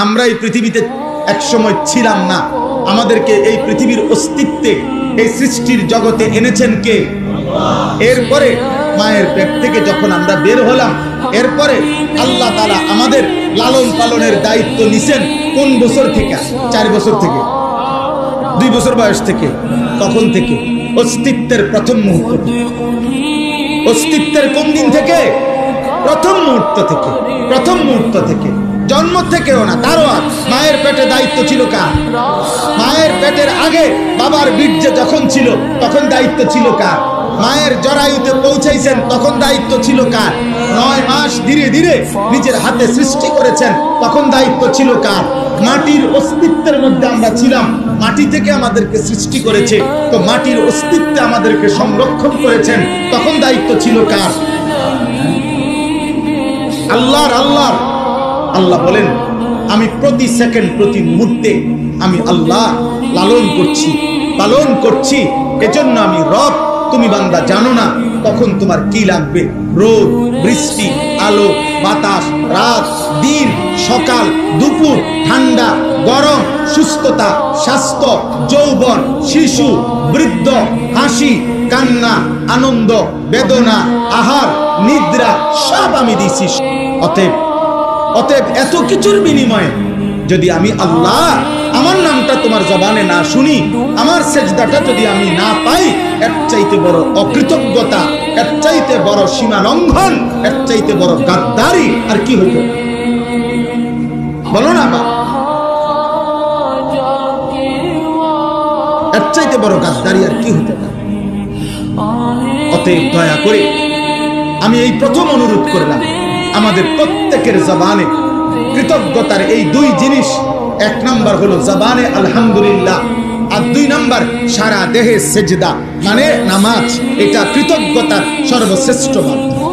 আমরা এই পৃথিবীতে একসময় ছিলাম না, আমাদেরকে এই পৃথিবীর অস্তিত্বে এই সৃষ্টির জগতে এনেছেন কে? এরপরে মায়ের পেট থেকে যখন আমরা বের হলাম, এরপরে আল্লাহ তাআলা আমাদের লালন পালনের দায়িত্ব নিছেন কোন বছর থেকে? 4 বছর থেকে, 2 বছর বয়স থেকে। কখন থেকে? অস্তিত্বের প্রথম মুহূর্ত থেকে। অস্তিত্বের কোন দিন থেকে? প্রথম মুহূর্ত থেকে। প্রথম মুহূর্ত থেকে, জন্ম থেকেও না, তারও আগে। মায়ের পেটে দায়িত্ব ছিল কার? মায়ের পেটের আগে বাবার বীর্যে যখন ছিল তখন দায়িত্ব ছিল কার? মায়ের জরায়ুতে পৌঁছাইছেন তখন দায়িত্ব ছিল কার? 9 মাস ধীরে ধীরে নিজের হাতে সৃষ্টি করেছেন তখন দায়িত্ব ছিল কার? মাটির অস্তিত্বের মধ্যে আমরা ছিলাম, মাটি থেকে আমাদেরকে সৃষ্টি করেছে, তো মাটির অস্তিত্বে আমাদেরকে সংরক্ষণ করেছেন, তখন দায়িত্ব ছিল কার? আল্লাহর। আল্লাহর। আল্লাহ বলেন, আমি প্রতি সেকেন্ড প্রতি মুহূর্তে আমি আল্লাহ লালন করছি, পালন করছি, এজন্য আমি রব। তুমি বান্দা জানো না কখন তোমার কি লাগবে। রোদ, বৃষ্টি, আলো, বাতাস, রাত, দিন, সকাল, দুপুর, ঠান্ডা, গরম, সুস্থতা, স্বাস্থ্য, যৌবন, শিশু, বৃদ্ধ, হাসি, কান্না, আনন্দ, বেদনা, আহার, নিদ্রা, সব আমি দিছি। অতএব এত কিছুর বিনিময়ে যদি আমি আল্লাহ আমার নামটা তোমার জবানে না শুনি, আমার সেজদাটা যদি আমি না পাই, এর চাইতে বড় অকৃতজ্ঞতা, এর চাইতে বড় সীমা লঙ্ঘন, এর চাইতে বড় গাদ্দারি আর কি হইতো? বলো না বাবা, এর চাইতে বড় গাদ্দারি আর কি হইতে পারে? অতএব দয়া করে আমি এই প্রথম অনুরোধ করলাম, আমাদের প্রত্যেকের জবানে কৃতজ্ঞতার এই 2 জিনিস, 1 নাম্বার হলো জবানে আলহামদুলিল্লাহ, আর 2 নাম্বার সারা দেহে সেজদা মানে নামাজ। এটা কৃতজ্ঞতার সর্বশ্রেষ্ঠ মাধ্যম।